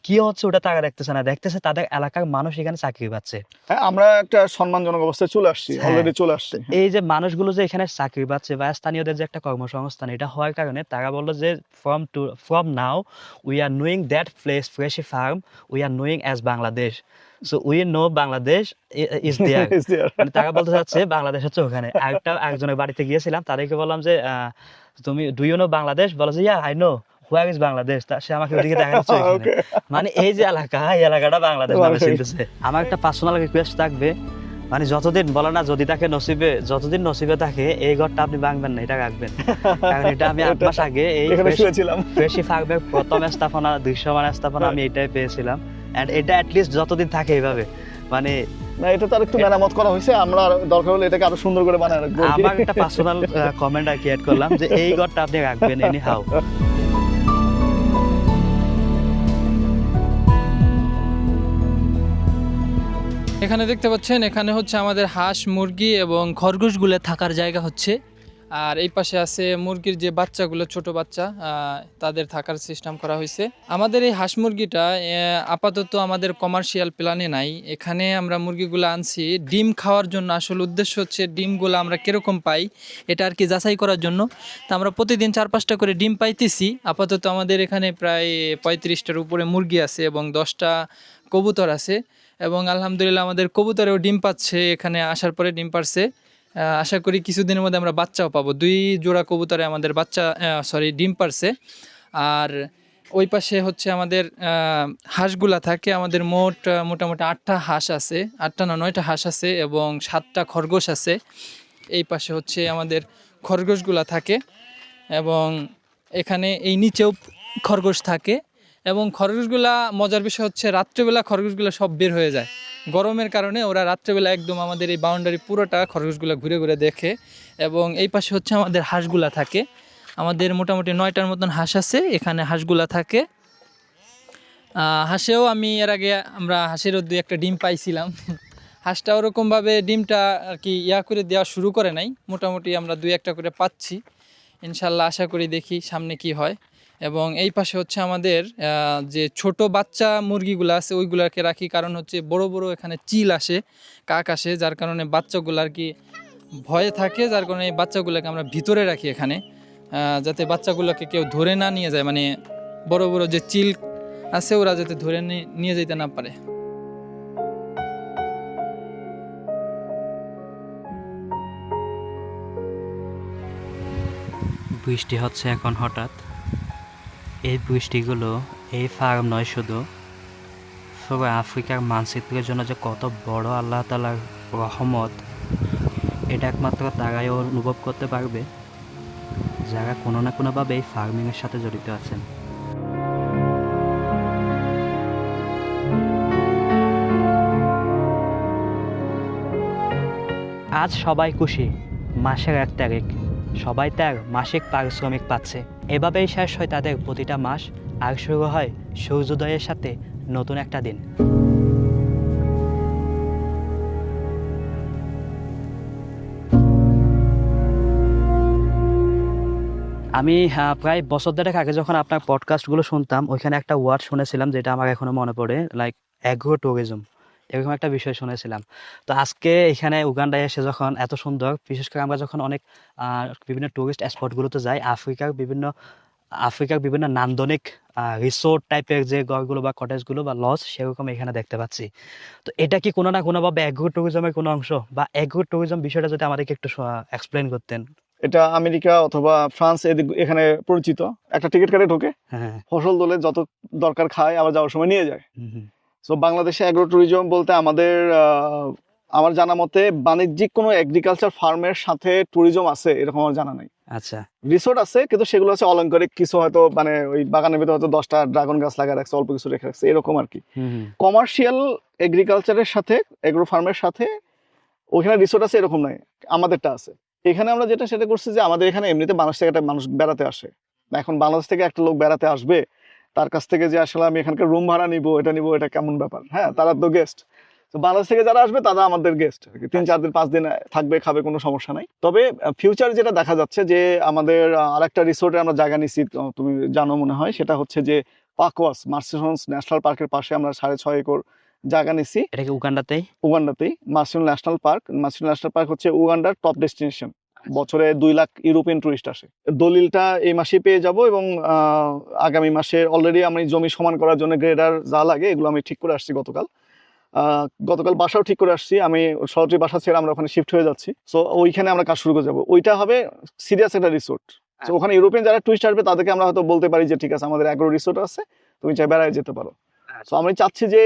কি হচ্ছে, ওটা তারা দেখতেছে না, দেখতেছে তাদের এলাকার মানুষ এখানে চাকরি পাচ্ছে। হ্যাঁ, আমরা একটা সম্মানজনক অবস্থায় চলে আসছি, অলরেডি চলে আসছি। এই যে মানুষগুলো যে এখানে চাকরি পাচ্ছে বা স্থানীয়দের যে একটা কর্মসংস্থান, এটা হওয়ার কারণে তারা বললো যে from now we are knowing that place Freshi Farm, we are knowing as Bangladesh. So we know Bangladesh is there. তারা বলতে চাচ্ছে বাংলাদেশ হচ্ছে ওখানে। একজনের বাড়িতে গিয়েছিলাম, তাদেরকে বললাম যে তুমি ডু ইউ নো বাংলাদেশ? বলো যে yeah I know, where is Bangladesh? সে আমাকে ওদিকে দেখা যাচ্ছে। মানে এই যে এলাকা, এই এলাকাটা বাংলাদেশ নামে চিনতেছে। আমার একটা পার্সোনাল রিকোয়েস্ট থাকবে, মানে যতদিন বলো না, যদি তাকে যতদিন নসিবে থাকে, এই ঘরটা আপনি ভাঙবেন না, এটা রাখবেন। কারণ এটা আমি 8 মাস আগে এই ফ্রেশি ফার্মের প্রথম স্থাপনা, দৃশ্যমান স্থাপনা আমি এটাই পেয়েছিলাম। এন্ড এটা অ্যাটলিস্ট যতদিন থাকে এইভাবে, মানে না, এটা তো একটু মেরামত করা হয়েছে, আমরা দরকার হলে এটাকে আরো সুন্দর করে বানায় রাখবো। আমার একটা পার্সোনাল কমেন্ট আর কি অ্যাড করলাম যে এই ঘরটা আপনি রাখবেন এনি হাউ। এখানে দেখতে পাচ্ছেন, এখানে হচ্ছে আমাদের হাঁস, মুরগি এবং খরগোশগুলো থাকার জায়গা হচ্ছে। আর এই পাশে আছে মুরগির যে বাচ্চাগুলো, ছোট বাচ্চা, তাদের থাকার সিস্টেম করা হয়েছে। আমাদের এই হাঁস মুরগিটা আপাতত আমাদের কমার্শিয়াল প্ল্যানে নাই। এখানে আমরা মুরগিগুলো আনছি ডিম খাওয়ার জন্য। আসল উদ্দেশ্য হচ্ছে ডিমগুলো আমরা কীরকম পাই এটা আর কি যাচাই করার জন্য। তো আমরা প্রতিদিন 4-5টা করে ডিম পাইতেছি। আপাতত আমাদের এখানে প্রায় 35টার উপরে মুরগি আছে এবং 10টা কবুতর আছে। এবং আলহামদুলিল্লাহ আমাদের কবুতরেও ডিম পাচ্ছে, এখানে আসার পরে ডিম পারছে। আশা করি কিছুদিনের মধ্যে আমরা বাচ্চাও পাবো। 2 জোড়া কবুতরে আমাদের ডিম পারছে। আর ওই পাশে হচ্ছে আমাদের হাঁসগুলা থাকে। আমাদের মোটামুটি 8টা হাঁস আছে, 8টা না 9টা হাঁস আছে এবং 7টা খরগোশ আছে। এই পাশে হচ্ছে আমাদের খরগোশগুলা থাকে এবং এখানে এই নিচেও খরগোশ থাকে। এবং খরগোশগুলা, মজার বিষয় হচ্ছে রাত্রেবেলা খরগোশগুলো সব বের হয়ে যায়। গরমের কারণে ওরা রাত্রেবেলা একদম আমাদের এই বাউন্ডারি পুরোটা খরগোশগুলো ঘুরে ঘুরে দেখে। এবং এই পাশে হচ্ছে আমাদের হাঁসগুলা থাকে। আমাদের মোটামুটি 9টার মতন হাঁস আছে, এখানে হাঁসগুলা থাকে। হাঁসেও আমি এর আগে আমরা হাঁসেরও 2-1টা ডিম পাইছিলাম। হাঁসটা ওরকমভাবে ডিমটা আর কি করে দেওয়া শুরু করে নাই, মোটামুটি আমরা 2-1টা করে পাচ্ছি। ইনশাল্লাহ আশা করি দেখি সামনে কি হয়। এবং এই পাশে হচ্ছে আমাদের যে ছোট বাচ্চা মুরগিগুলো আছে ওইগুলাকে রাখি, কারণ হচ্ছে বড় বড় এখানে চিল আসে, কাক আসে, যার কারণে বাচ্চাগুলো আর কি ভয়ে থাকে, যার কারণে এই বাচ্চাগুলোকে আমরা ভিতরে রাখি এখানে, যাতে বাচ্চাগুলোকে কেউ ধরে না নিয়ে যায়, মানে বড় বড় যে চিল আছে ওরা যাতে ধরে নিয়ে যেতে না পারে। বৃষ্টি হচ্ছে এখন হঠাৎ। এই বৃষ্টিগুলো এই ফার্ম নয়, শুধু পুরো আফ্রিকার মানচিত্রের জন্য যে কত বড় আল্লাহ তাআলার রহমত, এটা একমাত্র তারাই অনুভব করতে পারবে যারা কোনো না কোনোভাবে এই ফার্মিংয়ের সাথে জড়িত আছেন। আজ সবাই খুশি, মাসের 1 তারিখ, সবাই তার মাসিক পারিশ্রমিক পাচ্ছে। এভাবেই শেষ হয় তাদের প্রতিটা মাস, আর শুরু হয় সূর্যোদয়ের সাথে নতুন একটা দিন। আমি প্রায় বছর দেড়েক আগে যখন আপনার পডকাস্টগুলো শুনতাম, ওইখানে একটা ওয়ার্ড শুনেছিলাম যেটা আমার এখনো মনে পড়ে, লাইক অ্যাগ্রো ট্যুরিজম, এরকম একটা বিষয় শুনেছিলাম। তো আজকে এখানে উগান্ডায় এসে যখন এত সুন্দর, বিশেষ করে আমরা যখন অনেক বিভিন্ন টুরিস্ট স্পটগুলোতে যাই, আফ্রিকার বিভিন্ন নান্দনিক রিসোর্ট টাইপের যে ঘরগুলো বা কটেজগুলো বা লজ, সেরকম এখানে দেখতে পাচ্ছি। তো এটা কি কোনো না কোনোভাবে অ্যাগ্রো ট্যুরিজমের কোনো অংশ, বা অ্যাগ্রো ট্যুরিজম বিষয়টা যদি আমাদেরকে একটু এক্সপ্লেন করতেন। এটা আমেরিকা অথবা ফ্রান্স এখানে পরিচিত। একটা টিকিট কাটে ঢোকে, হ্যাঁ, ফসল তোলে, যত দরকার খায়, আবার যাওয়ার সময় নিয়ে যায়। হুম, সো বাংলাদেশে অ্যাগ্রো ট্যুরিজম বলতে আমার জানা মতে বাণিজ্যিক কোনো এগ্রিকালচার ফার্মের সাথে ট্যুরিজম আছে এরকম আমার জানা নাই। আচ্ছা, রিসোর্ট আছে, কিন্তু সেগুলো আছে অলংকারিক কিছু, হয়তো মানে ওই বাগানের ভিতরে হয়তো 10টা ড্রাগন গাছ লাগা রাখছে, অল্প কিছু রেখে রাখছে, এরকম আর কি। কমার্শিয়াল এগ্রিকালচারের সাথে, এগ্রো ফার্মের সাথে ওইখানে রিসোর্ট আছে এরকম নাই, আমাদেরটা আছে। এখানে আমরা সেটা করছি যে আমাদের এখানে এমনিতে বাংলাদেশ থেকে একটা মানুষ বেড়াতে আসে। এখন বাংলাদেশ থেকে একটা লোক বেড়াতে আসবে, তার কাছ থেকে যে আসলে আমি এখানকার রুম ভাড়া নিব, এটা কেমন ব্যাপার? হ্যাঁ, তারা তো গেস্ট। তো বাংলাদেশ থেকে যারা আসবে তারা আমাদের গেস্ট, 3-4 দিন 5 দিন থাকবে, খাবে, কোনো সমস্যা নাই। তবে ফিউচার যেটা দেখা যাচ্ছে যে আমাদের আরেকটা রিসোর্টে আমরা জায়গা নিচ্ছি, তুমি জানো মনে হয়, সেটা হচ্ছে যে পাকওয়াস মার্সিসন্স ন্যাশনাল পার্কের পাশে আমরা 6.5 একর জায়গা নিচ্ছি। এটা কি উগান্ডাতেই? মার্সিল ন্যাশনাল পার্ক হচ্ছে উগান্ডার টপ ডেস্টিনেশন। বছরে 2 লাখ ইউরোপিয়ান টুরিস্ট আসে। দলিলটা এই মাসে পেয়ে যাব, এবং আগামী মাসে অলরেডি আমি জমি সমান করার জন্য গ্রেডার যা লাগে এগুলো আমি ঠিক করে আসছি গতকাল বাসাও ঠিক করে আসছি। আমি সরাসরি বাসা ছেড়ে আমরা ওখানে শিফট হয়ে যাচ্ছি। সো ওইখানে আমরা কাজ শুরু করে যাবো। ওইটা হবে সিরিয়াস একটা রিসোর্ট। তো ওখানে ইউরোপিয়ান যারা টুরিস্ট আসবে তাদেরকে আমরা হয়তো বলতে পারি যে ঠিক আছে, আমাদের অ্যাগ্রো রিসোর্ট আছে, তুমি চাই বেড়ায় যেতে পারো। তো আমি চাচ্ছি যে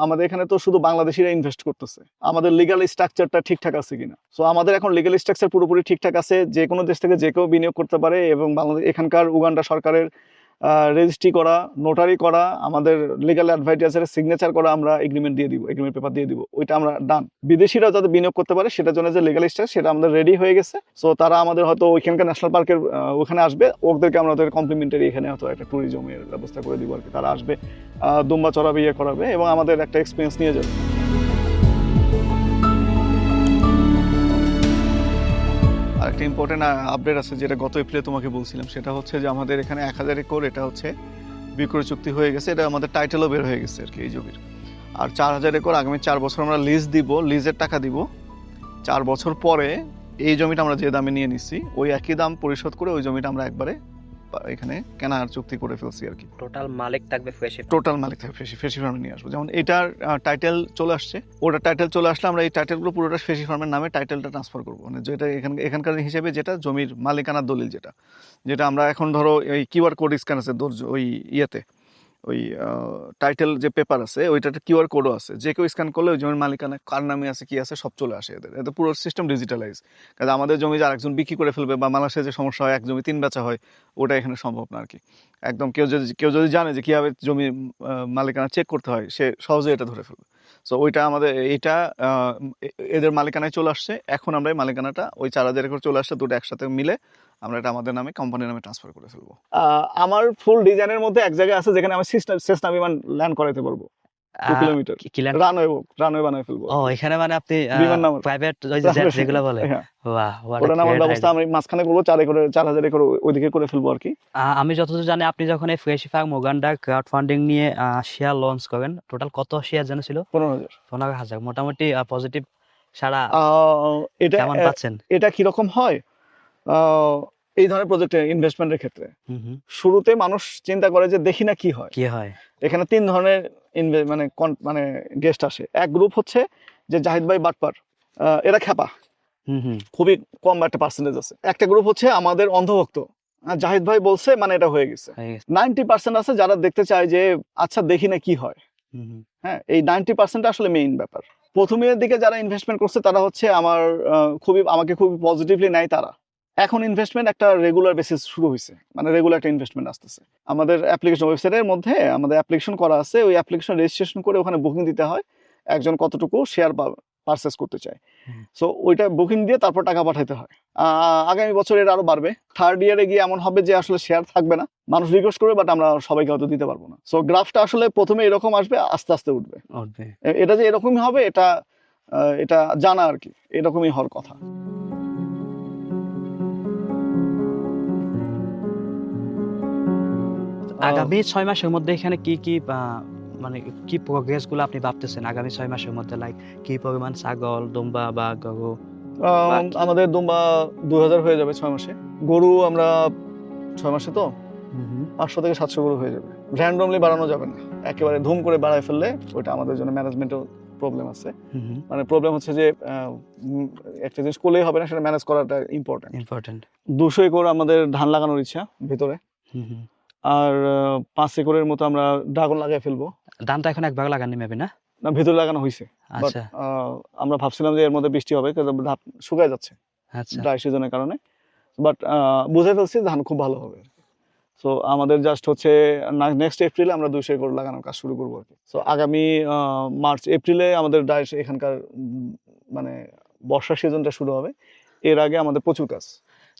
আমাদের এখানে তো শুধু বাংলাদেশিরা ইনভেস্ট করতেছে, আমাদের লিগ্যাল স্ট্রাকচারটা ঠিকঠাক আছে কিনা। সো আমাদের এখন লিগ্যাল স্ট্রাকচার পুরোপুরি ঠিকঠাক আছে, যে কোনো দেশ থেকে যে কেউ বিনিয়োগ করতে পারে, এবং বাংলাদেশ এখানকার উগান্ডা সরকারের রেজিস্ট্রি করা, নোটারি করা, আমাদের লিগ্যাল অ্যাডভাইজারের সিগনেচার করা, আমরা এগ্রিমেন্ট পেপার দিয়ে দিব, ওইটা আমরা ডান। বিদেশিরা যাতে বিনিয়োগ করতে পারে সেটার জন্য যে লিগ্যাল স্ট্রাকচার, সেটা আমাদের রেডি হয়ে গেছে। সো তারা আমাদের হয়তো ওইখানকার ন্যাশনাল পার্কের ওখানে আসবে, ওদেরকে আমরা ওদের কমপ্লিমেন্টারি এখানে হয়তো একটা ট্যুরিজমের ব্যবস্থা করে দিব আর কি। তারা আসবে, দুম্বা চড়াবে, করাবে, এবং আমাদের একটা এক্সপিরিয়েন্স নিয়ে যাবে। আরেকটা ইম্পর্টেন্ট আপডেট আছে, যেটা গত এপ্রিলে তোমাকে বলছিলাম, সেটা হচ্ছে যে আমাদের এখানে 1000 একর, এটা হচ্ছে বিক্রয় চুক্তি হয়ে গেছে, এটা আমাদের টাইটেলও বের হয়ে গেছে আর কি এই জমির। আর 4000 একর আগামী 4 বছর আমরা লিজ দিব, লিজের টাকা দিব। 4 বছর পরে এই জমিটা আমরা যে দামে নিয়ে নিচ্ছি, ওই একই দাম পরিশোধ করে ওই জমিটা আমরা একবারে এখানে কেনার চুক্তি করে ফেলছি আর কি। টোটাল মালিক থাকবে ফ্রেশি ফার্মে নিয়ে আসবো। যেমন এটার টাইটেল চলে আসছে, ওটা টাইটেল চলে আসলে আমরা এই টাইটেলগুলো পুরোটা ফ্রেশি ফার্মের নামে টাইটেলটা ট্রান্সফার করবো, মানে যেটা এখানকার হিসেবে যেটা জমির মালিকানার দলিল, যেটা আমরা এখন ধরো এই কিউআর কোড স্ক্যান আছে ওই ইয়েতে, ওই টাইটেল যে পেপার আছে ওইটাতে কিউআর কোডও আছে, যে কেউ স্ক্যান করলে ওই জমির মালিকানা কার নামে আছে, কি আছে, সব চলে আসে এতে পুরো সিস্টেম ডিজিটালাইজ। কারণ আমাদের জমি যে আরেকজন বিক্রি করে ফেলবে, বা মালয়েশিয়ায় যে সমস্যা হয় 1 জমি 3 বেচা হয়, ওটা এখানে সম্ভব না আর কি। একদম কেউ যদি জানে যে কীভাবে জমির মালিকানা চেক করতে হয়, সে সহজে এটা ধরে ফেলবে। সো ওইটা আমাদের এদের মালিকানায় চলে আসছে। এখন আমরা এই মালিকানাটা ওই 4000 একর চলে আসছে, দুটো একসাথে মিলে আমরা এটা আমাদের নামে কোম্পানির নামে ট্রান্সফার করে ফেলবো। আমার ফুল ডিজাইনের মধ্যে এক জায়গায় আছে যেখানে আমি সেসনা বিমান ল্যান্ড করাইতে পারবো 2 কিলোমিটার, কি land? রানওয়ে বানাই ফেলবো। ও এখানে মানে আপনি বিমান নাম প্রাইভেট ওই যে jet যেগুলো বলে, হ্যাঁ, বাহ what a ওটা নামার great ব্যবস্থা idea. আমি মাঝখানে করবো 4,000 একর ওইদিকে করে ফেলবো আর কি। আমি যতদূর জানি আপনি যখন এই ফ্রেশি ফার্ম উগান্ডার ক্রাউড ফান্ডিং নিয়ে শেয়ার লঞ্চ করেন, টোটাল কত শেয়ার যেন ছিল? 15,000। 15,000। মোটামুটি পজিটিভ সারা এটা কেমন পাচ্ছেন? এটা কিরকম হয় এই ধরনের প্রজেক্টে ইনভেস্টমেন্টের ক্ষেত্রে হুম হুম। শুরুতে মানুষ চিন্তা করে যে দেখি না কি হয়। কি হয়? এখানে 3 ধরনের মানে গেস্ট আসে। এক গ্রুপ হচ্ছে যে জাহিদ ভাই বাটপার, এরা খেপা, হুম হুম। খুবই কম একটা পার্সেন্টেজ আছে। একটা গ্রুপ হচ্ছে আমাদের অন্ধভক্ত, জাহিদ ভাই বলছে মানে এটা হয়ে গেছে। হয়ে গেছে। 90% আছে যারা দেখতে চায় যে আচ্ছা দেখি না কি হয়। হুম হুম। হ্যাঁ, এই 90% আসলে মেইন ব্যাপার। প্রথমের দিকে যারা ইনভেস্টমেন্ট করছে তারা হচ্ছে আমাকে খুবই পজিটিভলি নেয় তারা। এখন ইনভেস্টমেন্ট একটা রেগুলার বেসিস শুরু হয়েছে, মানে রেগুলার একটা ইনভেস্টমেন্ট আসতেছে। আমাদের অ্যাপ্লিকেশন ওয়েবসাইটের মধ্যে আমাদের অ্যাপ্লিকেশন করা আছে, ওই অ্যাপ্লিকেশন রেজিস্ট্রেশন করে ওখানে বুকিং দিতে হয় একজন কতটুকু শেয়ার পারচেস করতে চায়। হুম। সো ওইটা বুকিং দিয়ে তারপর টাকা পাঠাইতে হয়। আগামী বছর এটা আরো বাড়বে। 3rd ইয়ারে গিয়ে এমন হবে যে আসলে শেয়ার থাকবে না, মানুষ রিকোয়েস্ট করবে বাট আমরা সবাইকে হয়তো দিতে পারবো না। সো গ্রাফটা আসলে প্রথমে এরকম আসবে, আস্তে আস্তে উঠবে। উঠবে। এটা যে এরকমই হবে এটা জানা আর কি, এরকমই হওয়ার কথা। আগামী 6 মাসের মধ্যে এখানে কি কি মানে কি প্রোগ্রেস গুলো আপনি ভাবতেছেন আগামী 6 মাসের মধ্যে? লাইক কি পরিমাণ ছাগল, দুম্বা বা গরু? আমাদের দুম্বা 2000 হয়ে যাবে 6 মাসে। গরু আমরা 6 মাসে তো 500 থেকে 700 গরু হয়ে যাবে। র্যান্ডমলি বাড়ানো যাবে না, একেবারে ধুম করে বাড়ায় ফেললে ওটা আমাদের জন্য ম্যানেজমেন্টেও প্রবলেম আছে। মানে প্রবলেম হচ্ছে যে একটা জিনিস করলেই হবে না, সেটা ম্যানেজ করাটা ইম্পর্টেন্ট। 200 একর আমাদের ধান লাগানোর ইচ্ছা ভিতরে, আর 5 একরের মতো আমরা ড্রাগন লাগাই ফেলবো। ধান তো এখন একবার লাগানি মেবি না? না, ভিতরে লাগানো হয়েছে। আচ্ছা আমরা ভাবছিলাম যে এর মধ্যে বৃষ্টি হবে, কিন্তু ধান শুকায় যাচ্ছে আচ্ছা। ড্রাই সিজনের কারণে। বাট বুঝে ফেলছি ধান খুব ভালো হবে। সো আমাদের জাস্ট হচ্ছে নেক্সট এপ্রিলে আমরা 200 একর লাগানোর কাজ শুরু করবো আর কি। সো আগামী মার্চ এপ্রিলে আমাদের এখানকার মানে বর্ষা সিজনটা শুরু হবে। এর আগে আমাদের প্রচুর কাজ।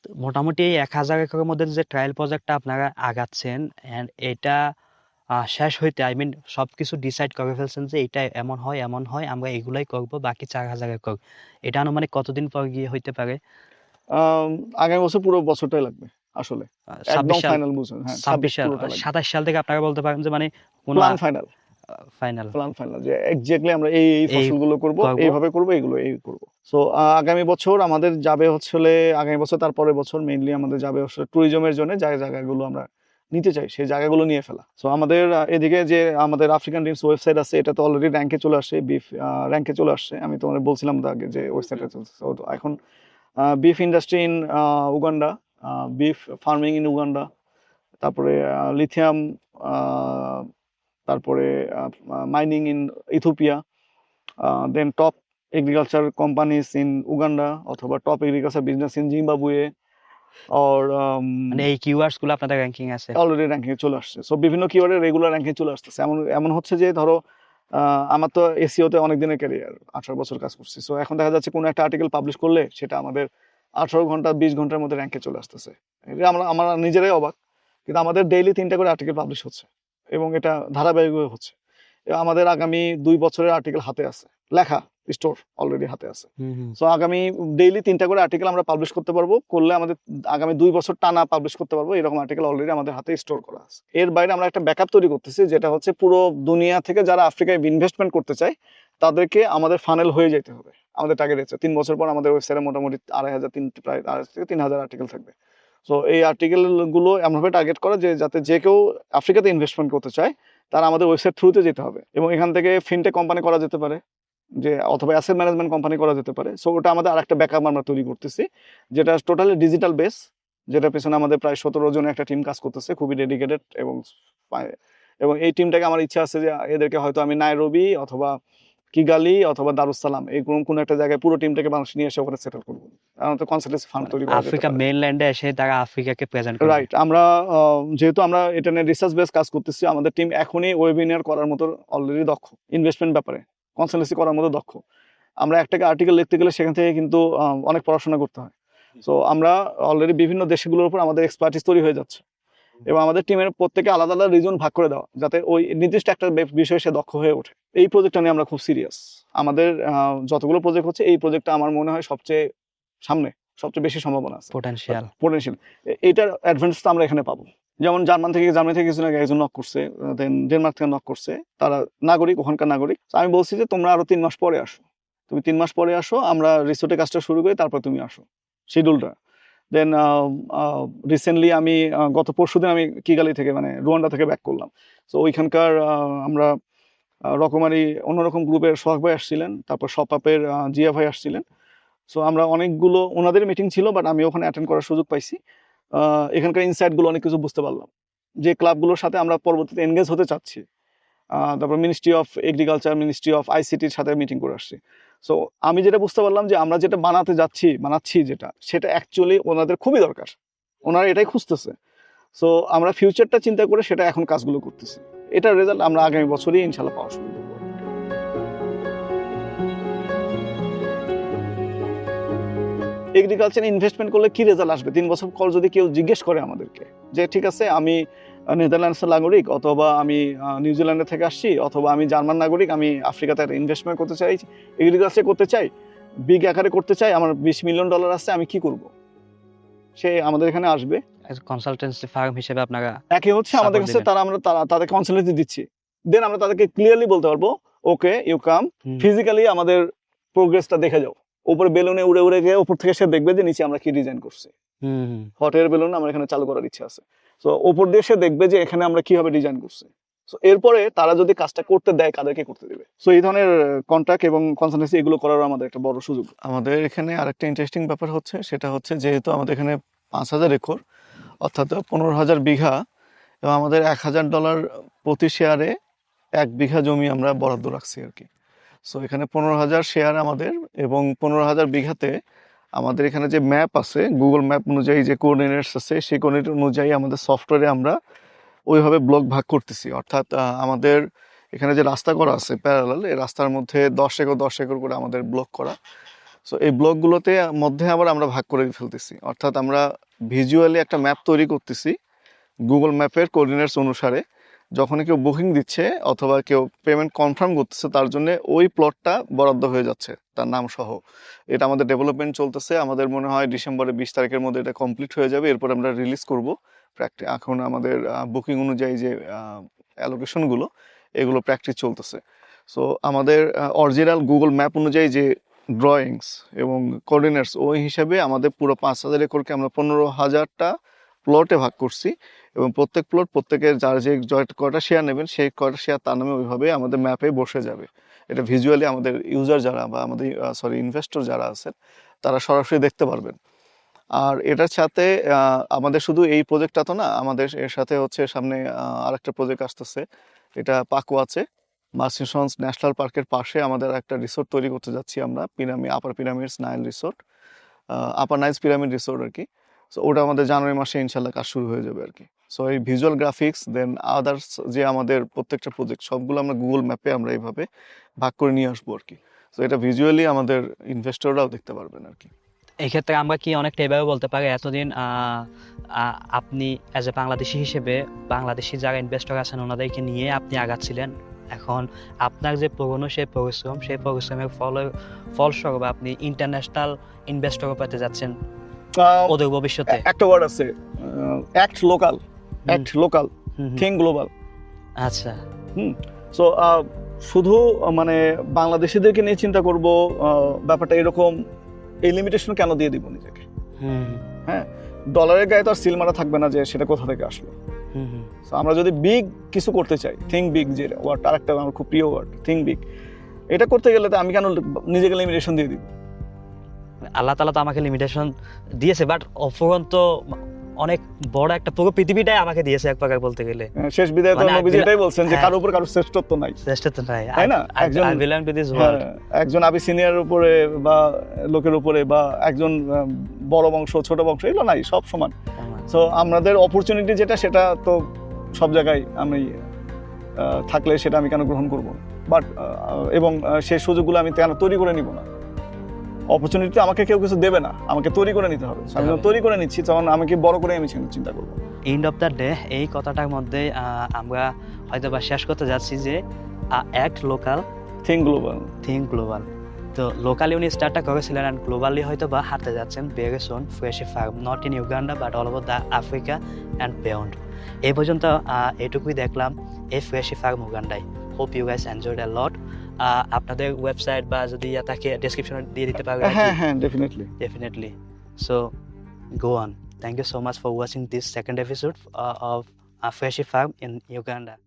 তো মোটামুটি এই 1000 একরের মধ্যে যে ট্রায়াল প্রজেক্টটা আপনারা আগাচ্ছেন, এন্ড এটা শেষ হইতে সবকিছু ডিসাইড করে ফেলছেন যে এটা এমন হয় আমরা এগুলাই করব, বাকি 4000 একর, এটা আনুমানিক কতদিন পর গিয়ে হইতে পারে? আগামী বছর পুরো বছরটাই লাগবে আসলে, একদম 26 সাল, ফাইনাল বুঝুন। হ্যাঁ, 26 সাল, পুরোটা লাগবে। 27 সাল থেকে আপনারা বলতে পারেন যে মানে কোনো প্ল্যান ফাইনাল যে এক্স্যাক্টলি আমরা এই ফসলগুলো করব, এইভাবে করব, এই করব। সো আগামী বছর আমাদের যাবে হচ্ছে আগামী বছর তারপরের বছর মেইনলি আমাদের যাবে হচ্ছে ট্যুরিজমের জন্য জায়গাগুলো আমরা নিতে চাই, সেই জায়গাগুলো নিয়ে ফেলা। সো আমাদের এদিকে যে আমাদের আফ্রিকান ড্রিমস ওয়েবসাইট আছে, এটা তো অলরেডি র্যাঙ্কে চলে আসছে, বিফ র্যাঙ্কে চলে আসছে। আমি তোমাদের বলছিলাম আগে যে ওয়েবসাইটে চলছে। তো এখন beef industry in Uganda, beef farming in Uganda, তারপরে লিথিয়াম, তারপরে mining in Ethiopia, then top agriculture companies in Uganda অথবা top agriculture business in Zimbabwe, আর মানে এই কিওয়ার্ডস গুলো আপনাদের র্যাঙ্কিং আছে অলরেডি র্যাঙ্কিং চলে আসছে। সো বিভিন্ন কিওয়ার্ডে রেগুলার র্যাঙ্কিং চলে আসতেছে। এমন হচ্ছে যে ধরো আমার তো এসইওতে অনেক দিনের ক্যারিয়ার, 18 বছর কাজ করছি। সো এখন দেখা যাচ্ছে কোনো একটা আর্টিকেল পাবলিশ করলে সেটা আমাদের 18 ঘন্টা 20 ঘন্টার মধ্যে র্যাঙ্কে চলে আসতেছে। এটা আমরা নিজেরাই অবাক, কিন্তু আমাদের ডেইলি 3টা করে আর্টিকেল পাবলিশ হচ্ছে এবং এটা ধারাবাহিকভাবে হচ্ছে। আমাদের আগামী 2 বছরের আর্টিকেল হাতে আছে, লেখা স্টোর অলরেডি হাতে আছে। সো আগামী ডেইলি 3টা করে আর্টিকেল আমরা পাবলিশ করতে পারবো, করলে আমাদের আগামী 2 বছর টানা পাবলিশ করতে পারবো। এরকম আর্টিকেল অলরেডি আমাদের হাতে স্টোর করা আছে। এর বাইরে আমরা একটা ব্যাকআপ তৈরি করতেছি, যেটা হচ্ছে পুরো দুনিয়া থেকে যারা আফ্রিকায় ইনভেস্টমেন্ট করতে চায় তাদেরকে আমাদের ফানেল হয়ে যেতে হবে। আমাদের টার্গেট আছে 3 বছর পর আমাদের ওয়েবসাইটে মোটামুটি প্রায় 2,500 থেকে 3,000 আর্টিকেল থাকবে। সো এই আর্টিকেলগুলো এমনভাবে টার্গেট করা যে যাতে যে কেউ আফ্রিকাতে ইনভেস্টমেন্ট করতে চায় তারা আমাদের ওয়েবসাইট থ্রুতে যেতে হবে, এবং এখান থেকে ফিনটেক কোম্পানি করা যেতে পারে, যে অথবা অ্যাসেট ম্যানেজমেন্ট কোম্পানি করা যেতে পারে। সো ওটা আমাদের আরেকটা ব্যাকআপ আমরা তৈরি করতেছি, যেটা টোটালি ডিজিটাল বেস, যেটা পেছনে আমাদের প্রায় 17 জনের একটা টিম কাজ করতেছে, খুবই ডেডিকেটেড। এবং এই টিমটাকে আমার ইচ্ছা আছে যে এদেরকে হয়তো আমি নাইরোবি অথবা কিগালি অথবা দারুসালাম এই কোনো একটা জায়গায় পুরো টিমটাকে বাংলাদেশে নিয়ে এসে ওখানে সেটেল করবো। আমাদের কনসালটেন্সি ফান্ড তৈরি করা আফ্রিকা মেইনল্যান্ডে এসে তারা আফ্রিকাকে প্রেজেন্ট করবে। রাইট। আমরা যেহেতু আমরা এটা নিয়ে রিসার্চ বেস কাজ করতেছি, আমাদের টিম এখনই ওয়েবিনার করার মতো অলরেডি দক্ষ, ইনভেস্টমেন্ট ব্যাপারে কনসালটেন্সি করার মতো দক্ষ। আমরা একটাকে আর্টিকেল লিখতে গেলে সেখান থেকে কিন্তু অনেক পড়াশোনা করতে হয়। সো আমরা অলরেডি বিভিন্ন দেশগুলোর উপর আমাদের এক্সপার্টিস তৈরি হয়ে যাচ্ছে এবং আমাদের টিমের প্রত্যেকে আলাদা আলাদা রিজন ভাগ করে দেওয়া, যাতে ওই নির্দিষ্ট একটা বিষয়ে সে দক্ষ হয়ে ওঠে। এই প্রজেক্টটা নিয়ে আমরা খুব সিরিয়াস। আমাদের যতগুলো প্রজেক্ট হচ্ছে, এই প্রজেক্টটা আমার মনে হয় সবচেয়ে সামনে, সবচেয়ে বেশি সম্ভাবনা আছে, পোটেনশিয়াল। এইটার অ্যাডভান্টেজ তো আমরা এখানে পাবো। যেমন জার্মানি থেকে কিছু আগে একজন নক করছে, দেন ডেনমার্ক থেকে নক করছে, তারা নাগরিক, ওখানকার নাগরিক। আমি বলছি যে তোমরা আরো 3 মাস পরে আসো, তুমি 3 মাস পরে আসো, আমরা রিসোর্টে কাজটা শুরু করি, তারপর তুমি আসো, শিডিউলটা। দেন রিসেন্টলি আমি গত পরশুদিন আমি কিগালি থেকে, মানে রুয়ান্ডা থেকে ব্যাক করলাম। সো ওইখানকার আমরা রকমারি অন্যরকম গ্রুপের সোহাগ ভাই আসছিলেন, তারপর সপাপের জিয়া ভাই আসছিলেন। সো আমরা অনেকগুলো, ওনাদের মিটিং ছিল, বাট আমি ওখানে অ্যাটেন্ড করার সুযোগ পাইছি। এখানকার ইনসাইটগুলো অনেক কিছু বুঝতে পারলাম, যে ক্লাবগুলোর সাথে আমরা পরবর্তীতে এনগেজ হতে চাচ্ছি। তারপর ministry of agriculture, ministry of আইসিটির সাথে মিটিং করে আসছি। সো আমি যেটা বুঝতে পারলাম যে আমরা যেটা বানাচ্ছি যেটা, সেটা অ্যাকচুয়ালি ওনাদের খুবই দরকার, ওনারা এটাই খুঁজতেছে। সো আমরা ফিউচারটা চিন্তা করে সেটা এখন কাজগুলো করতেছি। এটার রেজাল্ট আমরা আগামী বছরই ইনশাল্লাহ পাওয়া শুরু করবো। এগ্রিকালচার ইনভেস্টমেন্ট করলে কি রেজাল্ট আসবে 3 বছর পর যদি কেউ জিজ্ঞেস করে আমাদেরকে যে ঠিক আছে আমি নেদারল্যান্ডসের নাগরিক, অথবা আমি নিউজিল্যান্ডে থেকে আসছি, অথবা আমি জার্মান নাগরিক, আমি আফ্রিকাতে একটা ইনভেস্টমেন্ট করতে চাই, এগ্রিকালচার করতে চাই, বিগ আকারে করতে চাই, আমার $20 মিলিয়ন আছে, আমি কি করব? সে আমাদের এখানে আসবে। কনসালটেন্সি ফার্ম হিসেবে আপনারা একই হচ্ছে আমাদের কাছে, তাদের কনসালটেন্সি দিচ্ছি। দেন আমরা তাদেরকে ক্লিয়ারলি বলতে পারবো, ওকে ইউ কাম, ফিজিক্যালি আমাদের প্রোগ্রেসটা দেখে যাও। উপরে বেলুনে উড়ে উড়ে গিয়ে উপর থেকে সে দেখবে যে নিচে আমরা কি ডিজাইন করছি। হট এয়ার বেলুন আমরা এখানে চালু করার ইচ্ছা আছে। সো উপর দিয়ে সে দেখবে যে এখানে আমরা কিভাবে ডিজাইন করছি। সো এরপরে তারা যদি কাজটা করতে দেয়, কাদেরকে করতে দেবে। সো এই ধরনের কন্ট্রাক্ট এবং কনসালটেন্সি এগুলো করার আমাদের একটা বড় সুযোগ। আমাদের এখানে আরেকটা ইন্টারেস্টিং ব্যাপার হচ্ছে, সেটা হচ্ছে যেহেতু আমাদের এখানে 5000 একর, অর্থাৎ 15,000 বিঘা, এবং আমাদের $1,000 প্রতি শেয়ারে 1 বিঘা জমি আমরা বরাদ্দ রাখছি আর কি। সো এখানে 15,000 শেয়ার আমাদের, এবং 15,000 বিঘাতে আমাদের এখানে যে ম্যাপ আছে, গুগল ম্যাপ অনুযায়ী যে কোঅর্ডিনেটস আছে, সেই কোঅর্ডিনেট অনুযায়ী আমাদের সফটওয়্যারে আমরা ওইভাবে ব্লক ভাগ করতেছি। অর্থাৎ আমাদের এখানে যে রাস্তা করা আছে প্যারালাল, এই রাস্তার মধ্যে 10 একর করে আমাদের ব্লক করা। সো এই ব্লকগুলোতে মধ্যে আবার আমরা ভাগ করে ফেলতেছি। অর্থাৎ আমরা ভিজুয়ালি একটা ম্যাপ তৈরি করতেছি গুগল ম্যাপের কোঅর্ডিনেটস অনুসারে। যখনই কেউ বুকিং দিচ্ছে অথবা কেউ পেমেন্ট কনফার্ম করতেছে, তার জন্য ওই প্লটটা বরাদ্দ হয়ে যাচ্ছে তার নাম সহ। এটা আমাদের ডেভেলপমেন্ট চলতেছে। আমাদের মনে হয় ডিসেম্বরের 20 তারিখের মধ্যে এটা কমপ্লিট হয়ে যাবে। এরপর আমরা রিলিজ করব। এখন আমাদের বুকিং অনুযায়ী যে অ্যালোকেশনগুলো, এগুলো প্র্যাকটিস চলতেছে। সো আমাদের অরিজিনাল গুগল ম্যাপ অনুযায়ী যে ড্রয়িংস এবং কোঅর্ডিনেটস, ওই হিসাবে আমাদের পুরো 5,000 একরকে আমরা 15,000টা প্লটে ভাগ করছি, এবং প্রত্যেক প্লট প্রত্যেকের যার যে কয়টা শেয়ার নেবেন, সেই কয়টা শেয়ার তার নামে ওইভাবে আমাদের ম্যাপে বসে যাবে। এটা ভিজুয়ালি আমাদের ইউজার যারা বা আমাদের ইনভেস্টর যারা আছেন, তারা সরাসরি দেখতে পারবেন। আর এটার সাথে আমাদের শুধু এই প্রজেক্টটা তো না, আমাদের এর সাথে হচ্ছে সামনে আরেকটা প্রজেক্ট আসতেছে। এটা পাকুয়াতে মার্সিনসন্স ন্যাশনাল পার্কের পাশে আমাদের একটা রিসোর্ট তৈরি করতে যাচ্ছি আমরা, আপার পিরামিডস নাইল রিসোর্ট, আপার নাইলস পিরামিড রিসোর্ট আর কি। সো ওটা আমাদের জানুয়ারি মাসে ইনশাল্লাহ কাজ শুরু হয়ে যাবে আর কি। সো এই ভিজুয়াল গ্রাফিক্স দেন আদার্স যে আমাদের প্রত্যেকটা প্রজেক্ট, সবগুলো আমরা গুগল ম্যাপে আমরা এইভাবে ভাগ করে নিয়ে আসবো আর কি। সো এটা ভিজুয়ালি আমাদের ইনভেস্টররাও দেখতে পারবেন আর কি। এই ক্ষেত্রে আমরা কি অনেকটা এভাবে বলতে পারি, এতদিন আপনি অ্যাজ এ বাংলাদেশি হিসেবে বাংলাদেশি যারা ইনভেস্টর আছেন ওনাদেরকে নিয়ে আপনি আগাচ্ছিলেন, এখন আপনার যে পুরনো সেই পরিশ্রমের ফলস্বরূপ আপনি ইন্টারন্যাশনাল ইনভেস্টর পেতে যাচ্ছেন ওদের ভবিষ্যতে। একটা ওয়ার্ড আছে, অ্যাক্ট লোকাল, থিঙ্ক গ্লোবাল। আচ্ছা। সো শুধু মানে বাংলাদেশিদেরকে নিয়ে চিন্তা করব, ব্যাপারটা এরকম, এই লিমিটেশন কেন দিয়ে দিব নিজেকে? হ্যাঁ, ডলারের গায়ে তো আর সিল মারা থাকবে না যে সেটা কোথা থেকে আসলো। সো আমরা যদি বিগ কিছু করতে চাই, থিঙ্ক বিগ, যে ওয়ার্ড আরেকটা আমার খুব প্রিয় ওয়ার্ড, থিঙ্ক বিগ, এটা করতে গেলে তো আমি কেন নিজেকে লিমিটেশন দিয়ে দিব? আল্লাহ তাআলা তো আমাকে লিমিটেশন দিয়েছে, বাট অফুরন্ত অনেক বড় একটা পুরো পৃথিবীটাই আমাকে দিয়েছে এক প্রকার বলতে গেলে। শেষ বিদায় তো নবীজি এটাই বলছেন যে কারোর উপর কারোর শ্রেষ্ঠত্ব নাই, তাই না? একজন আবিসিনিয়ার উপরে বা লোকের উপরে বা একজন বড় বংশ ছোট বংশ, এগুলো নাই, সব সমান। সো আমাদের অপরচুনিটি যেটা, সেটা তো সব জায়গায় আমি থাকলে সেটা আমি কেন গ্রহণ করব? বাট এবং সেই সুযোগগুলো আমি কেন তৈরি করে নিব না? অপরচুনিটি আমাকে কেউ কিছু দেবে না, আমাকে তৈরি করে নিতে হবে। আমি যখন তৈরি করে নিচ্ছি তখন আমাকে বড় করে আমি চিন্তা করবো। এন্ড অফ দ্য ডে এই কথাটার মধ্যে আমরা হয়তো বা শেষ করতে যাচ্ছি যে act local think global. Think global. তো লোকালি উনি স্টার্টটা করেছিলেন অ্যান্ড গ্লোবালি হয়তো বা হাঁটতে যাচ্ছেন very soon. Freshi Farm not in Uganda but all over the Africa and beyond. এই পর্যন্ত এটুকুই দেখলাম এই ফ্রেশি ফার্ম উগান্ডায়। Hope you guys enjoyed a lot. আপনাদের ওয়েবসাইট বা যদি তাকে ডেসক্রিপশনে দিয়ে দিতে পারবেন। হ্যাঁ হ্যাঁ, definitely. So go on. Thank you so much for watching this second episode of Freshie Farm in Uganda.